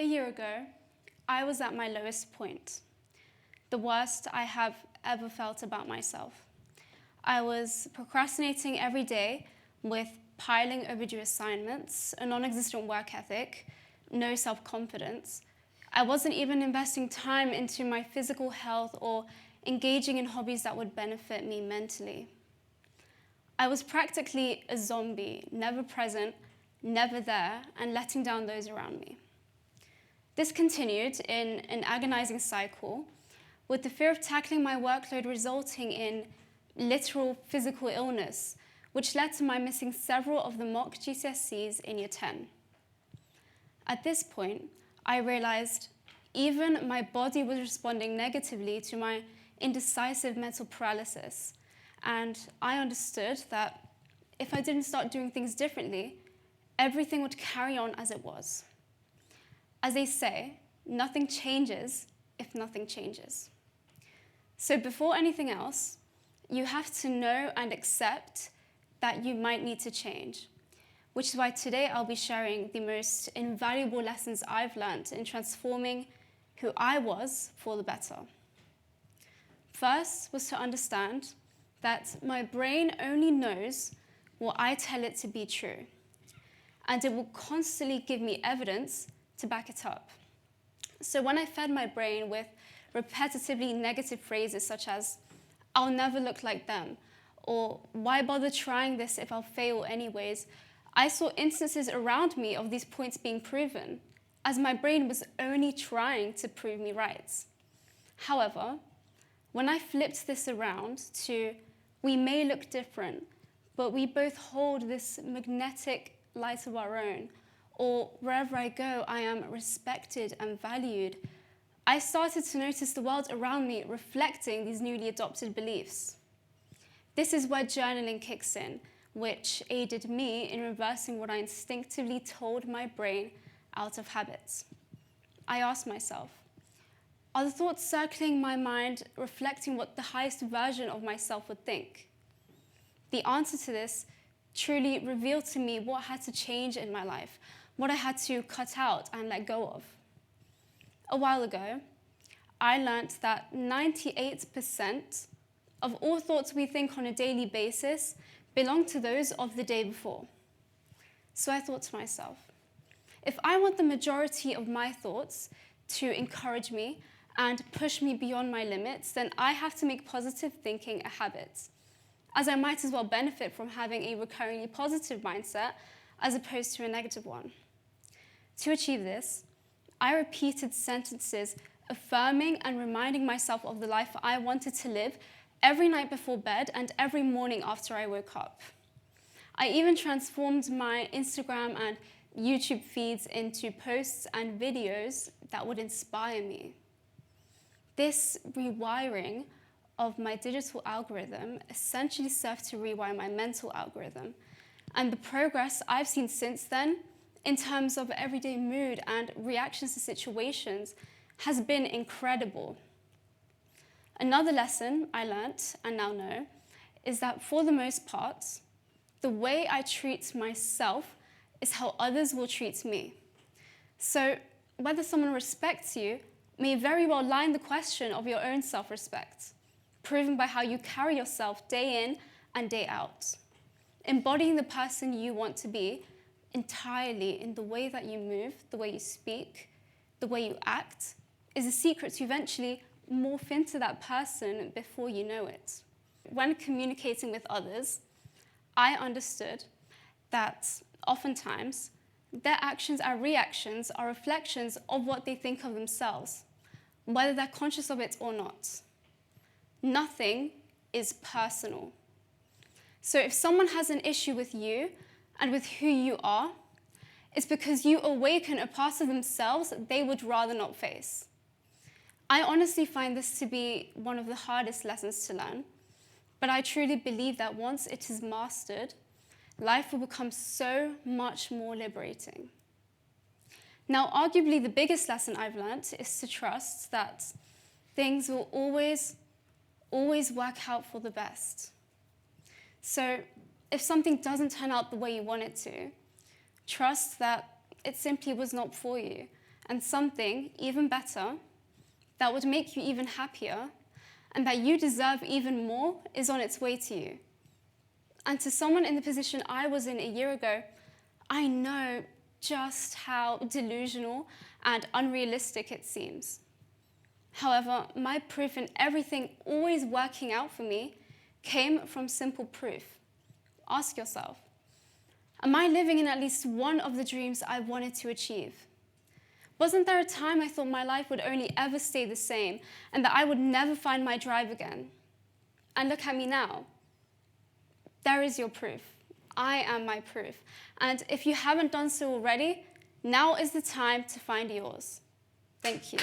A year ago, I was at my lowest point, the worst I have ever felt about myself. I was procrastinating every day with piling overdue assignments, a non-existent work ethic, no self-confidence. I wasn't even investing time into my physical health or engaging in hobbies that would benefit me mentally. I was practically a zombie, never present, never there, and letting down those around me. This continued in an agonizing cycle, with the fear of tackling my workload resulting in literal physical illness, which led to my missing several of the mock GCSEs in year 10. At this point, I realized even my body was responding negatively to my indecisive mental paralysis, and I understood that if I didn't start doing things differently, everything would carry on as it was. As they say, nothing changes if nothing changes. So before anything else, you have to know and accept that you might need to change, which is why today I'll be sharing the most invaluable lessons I've learned in transforming who I was for the better. First was to understand that my brain only knows what I tell it to be true, and it will constantly give me evidence to back it up. So when I fed my brain with repetitively negative phrases such as, "I'll never look like them," or "Why bother trying this if I'll fail anyways?" I saw instances around me of these points being proven, as my brain was only trying to prove me right. However, when I flipped this around to, "We may look different, but we both hold this magnetic light of our own," or "Wherever I go, I am respected and valued," I started to notice the world around me reflecting these newly adopted beliefs. This is where journaling kicks in, which aided me in reversing what I instinctively told my brain out of habit. I asked myself, are the thoughts circling my mind reflecting what the highest version of myself would think? The answer to this truly revealed to me what had to change in my life, what I had to cut out and let go of. A while ago, I learned that 98% of all thoughts we think on a daily basis belong to those of the day before. So I thought to myself, if I want the majority of my thoughts to encourage me and push me beyond my limits, then I have to make positive thinking a habit, as I might as well benefit from having a recurringly positive mindset as opposed to a negative one. To achieve this, I repeated sentences affirming and reminding myself of the life I wanted to live every night before bed and every morning after I woke up. I even transformed my Instagram and YouTube feeds into posts and videos that would inspire me. This rewiring of my digital algorithm essentially served to rewire my mental algorithm, and the progress I've seen since then in terms of everyday mood and reactions to situations has been incredible. Another lesson I learnt and now know is that for the most part, the way I treat myself is how others will treat me. So whether someone respects you may very well lie in the question of your own self-respect, proven by how you carry yourself day in and day out. Embodying the person you want to be entirely in the way that you move, the way you speak, the way you act, is a secret to eventually morph into that person before you know it. When communicating with others, I understood that oftentimes their actions and reactions are reflections of what they think of themselves, whether they're conscious of it or not. Nothing is personal. So if someone has an issue with you and with who you are, it's because you awaken a part of themselves they would rather not face. I honestly find this to be one of the hardest lessons to learn, but I truly believe that once it is mastered, life will become so much more liberating. Now, arguably the biggest lesson I've learned is to trust that things will always work out for the best. So if something doesn't turn out the way you want it to, trust that it simply was not for you, and something even better that would make you even happier and that you deserve even more is on its way to you. And to someone in the position I was in a year ago, I know just how delusional and unrealistic it seems. However, my proof in everything always working out for me came from simple proof. Ask yourself, am I living in at least one of the dreams I wanted to achieve? Wasn't there a time I thought my life would only ever stay the same and that I would never find my drive again? And look at me now. There is your proof. I am my proof. And if you haven't done so already, now is the time to find yours. Thank you.